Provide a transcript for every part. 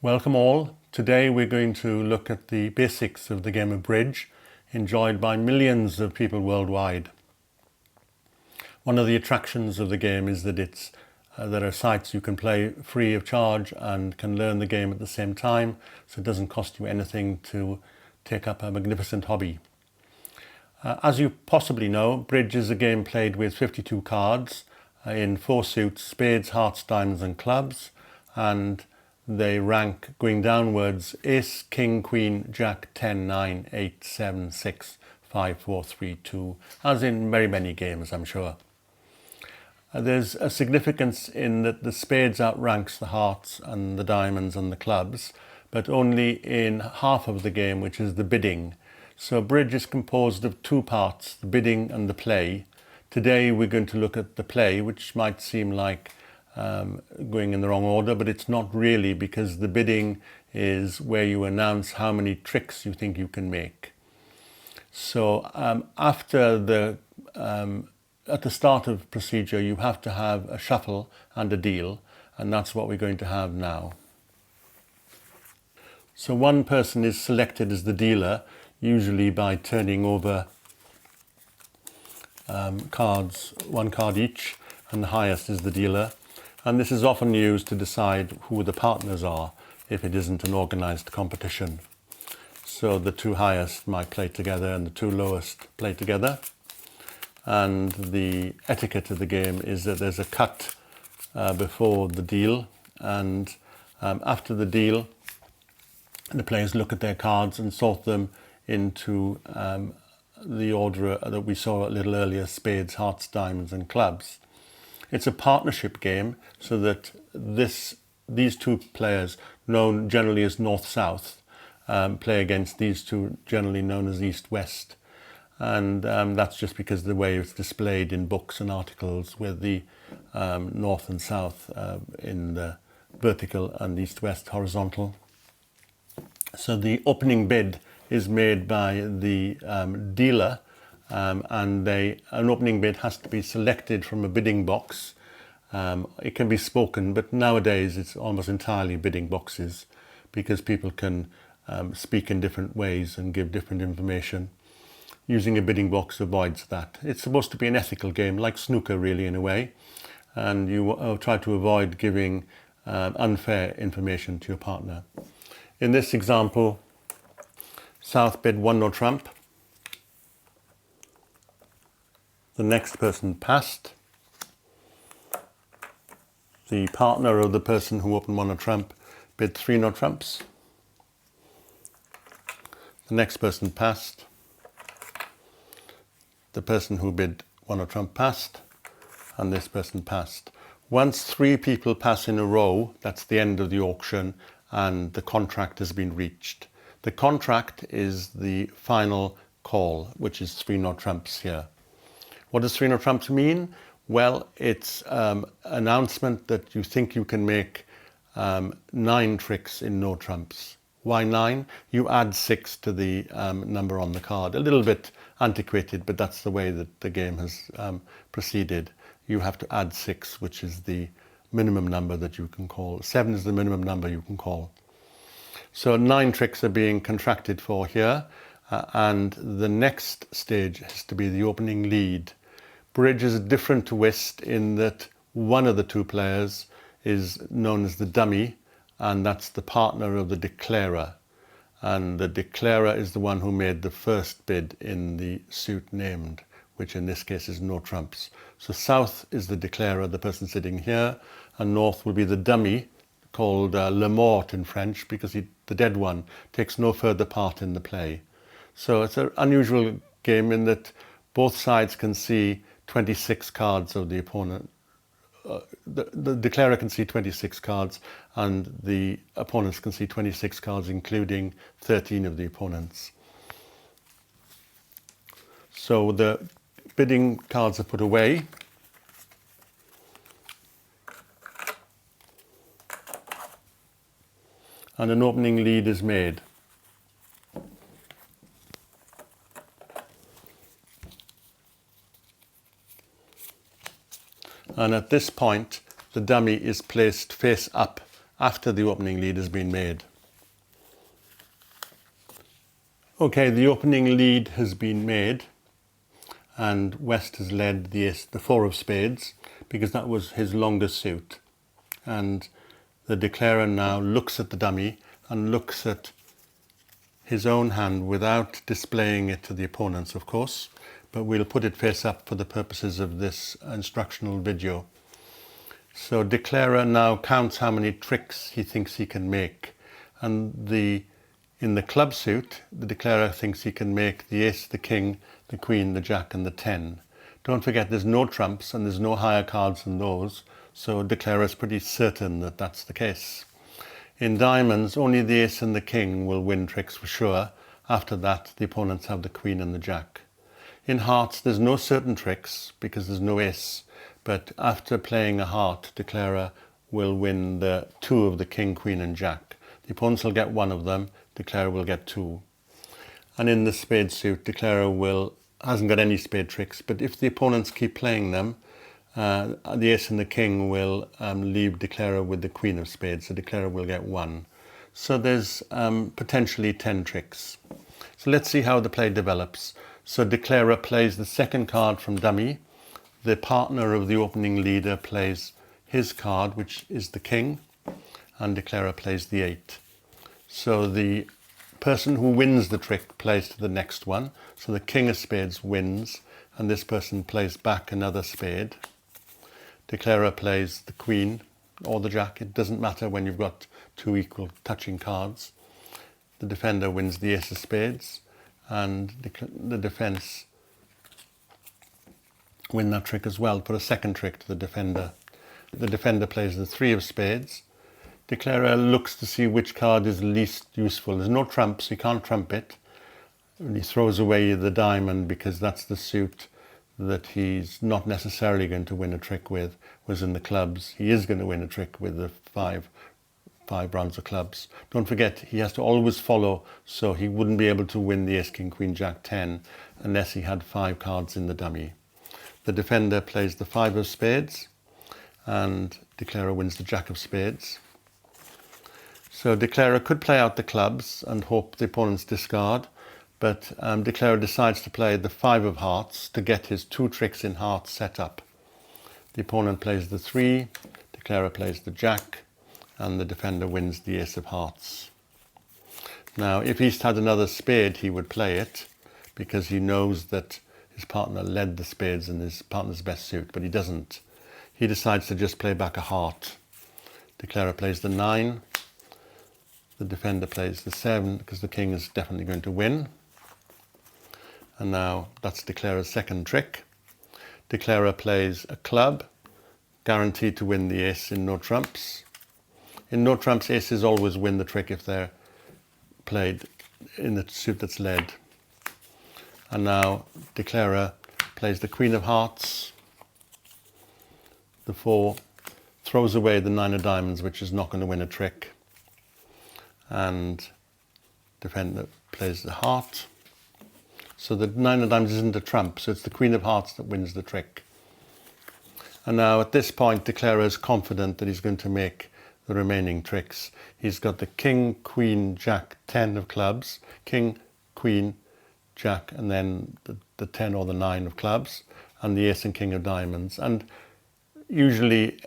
Welcome all. Today we're going to look at the basics of the game of bridge, enjoyed by millions of people worldwide. One of the attractions of the game is that there are sites you can play free of charge and can learn the game at the same time, so it doesn't cost you anything to take up a magnificent hobby. As you possibly know, bridge is a game played with 52 cards in 4 suits: spades, hearts, diamonds and clubs, and they rank going downwards: ace, king, queen, jack, 10, 9, 8, 7, 6, 5, 4, 3, 2, as in very many games, I'm sure. There's a significance in that the spades outranks the hearts and the diamonds and the clubs, but only in half of the game, which is the bidding. So bridge is composed of 2 parts, the bidding and the play. Today we're going to look at the play, which might seem like going in the wrong order, but it's not really, because the bidding is where you announce how many tricks you think you can make. So at the start of procedure, you have to have a shuffle and a deal, and that's what we're going to have now. So one person is selected as the dealer, usually by turning over cards, 1 card each, and the highest is the dealer. And this is often used to decide who the partners are if it isn't an organised competition. So the 2 highest might play together and the 2 lowest play together. And the etiquette of the game is that there's a cut before the deal, and after the deal the players look at their cards and sort them into the order that we saw a little earlier: spades, hearts, diamonds and clubs. It's a partnership game, so that these 2 players, known generally as north-south, play against these 2 generally known as east-west. And that's just because of the way it's displayed in books and articles, with the north and south in the vertical and east-west horizontal. So the opening bid is made by the dealer, and an opening bid has to be selected from a bidding box. It can be spoken, but nowadays it's almost entirely bidding boxes, because people can speak in different ways and give different information. Using a bidding box avoids that. It's supposed to be an ethical game, like snooker really, in a way, and you try to avoid giving unfair information to your partner. In this example, South bid 1 no trump. The next person passed. The partner of the person who opened 1 no trump bid 3 no trumps. The next person passed. The person who bid 1 no trump passed, and this person passed. Once 3 people pass in a row, that's the end of the auction, and the contract has been reached. The contract is the final call, which is 3 no trumps here. What does 3 no trumps mean? Well, it's an announcement that you think you can make 9 tricks in no trumps. Why 9? You add 6 to the number on the card. A little bit antiquated, but that's the way that the game has proceeded. You have to add 6, which is the minimum number that you can call. 7 is the minimum number you can call. So 9 tricks are being contracted for here, and the next stage has to be the opening lead. Bridge is different to whist in that one of the 2 players is known as the dummy, and that's the partner of the declarer. And the declarer is the one who made the first bid in the suit named, which in this case is no trumps. So South is the declarer, the person sitting here, and North will be the dummy, called le mort in French, because the dead one takes no further part in the play. So it's an unusual game in that both sides can see 26 cards of the opponent. The declarer can see 26 cards, and the opponents can see 26 cards, including 13 of the opponents. So the bidding cards are put away. And an opening lead is made. And at this point, the dummy is placed face up after the opening lead has been made. Okay, the opening lead has been made and West has led the ace, the 4 of spades, because that was his longest suit. And the declarer now looks at the dummy and looks at his own hand without displaying it to the opponents, of course, but we'll put it face up for the purposes of this instructional video. So declarer now counts how many tricks he thinks he can make, and in the club suit, the declarer thinks he can make the ace, the king, the queen, the jack and the 10. Don't forget there's no trumps and there's no higher cards than those, so declarer is pretty certain that that's the case. In diamonds, only the ace and the king will win tricks for sure. After that, the opponents have the queen and the jack. In hearts, there's no certain tricks because there's no ace, but after playing a heart, declarer will win the 2 of the king, queen and jack. The opponents will get 1 of them, declarer will get 2. And in the spade suit, declarer hasn't got any spade tricks, but if the opponents keep playing them, the ace and the king will leave declarer with the queen of spades, so declarer will get 1. So there's potentially 10 tricks. So let's see how the play develops. So declarer plays the second card from dummy. The partner of the opening leader plays his card, which is the king, and declarer plays the 8. So the person who wins the trick plays to the next one. So the king of spades wins, and this person plays back another spade. Declarer plays the queen or the jack. It doesn't matter when you've got 2 equal touching cards. The defender wins the ace of spades, and the defense win that trick as well. Put a second trick to the defender. The defender plays the 3 of spades. Declarer looks to see which card is least useful. There's no trumps, he can't trump it. And he throws away the diamond because that's the suit that he's not necessarily going to win a trick with. Whereas in the clubs, he is going to win a trick with the five rounds of clubs. Don't forget, he has to always follow, so he wouldn't be able to win the ace, king, queen, jack, 10 unless he had 5 cards in the dummy. The defender plays the 5 of spades, and declarer wins the jack of spades. So declarer could play out the clubs and hope the opponents discard, but declarer decides to play the 5 of hearts to get his 2 tricks in hearts set up. The opponent plays the 3, declarer plays the jack, and the defender wins the ace of hearts. Now, if he's had another spade, he would play it because he knows that his partner led the spades in his partner's best suit, but he doesn't. He decides to just play back a heart. Declarer plays the 9. The defender plays the 7 because the king is definitely going to win. And now that's declarer's second trick. Declarer plays a club, guaranteed to win the ace in no trumps. In no trumps, aces always win the trick if they're played in the suit that's led. And now declarer plays the queen of hearts, the 4, throws away the 9 of diamonds, which is not going to win a trick, and defender plays the heart. So the 9 of diamonds isn't a trump, so it's the queen of hearts that wins the trick. And now at this point, declarer is confident that he's going to make the remaining tricks. He's got the king, queen, jack, 10 of clubs, king, queen, jack, and then the 10 or the 9 of clubs, and the ace and king of diamonds. And usually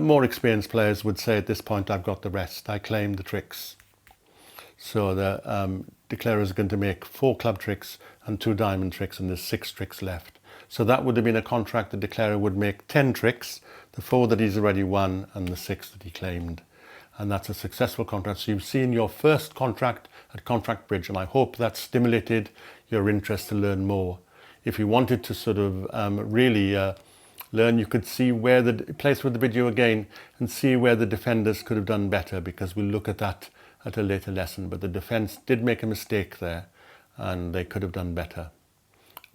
more experienced players would say at this point, I've got the rest, I claim the tricks. So the declarer is going to make 4 club tricks and 2 diamond tricks, and there's 6 tricks left. So that would have been a contract. The declarer would make 10 tricks, the 4 that he's already won and the 6 that he claimed. And that's a successful contract. So you've seen your first contract at Contract Bridge, and I hope that stimulated your interest to learn more. If you wanted to sort of really learn, you could see where play through the video again and see where the defenders could have done better, because we'll look at that at a later lesson. But the defense did make a mistake there and they could have done better.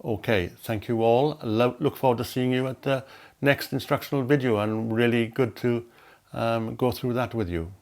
Okay, thank you all. Look forward to seeing you at the next instructional video, and really good to go through that with you.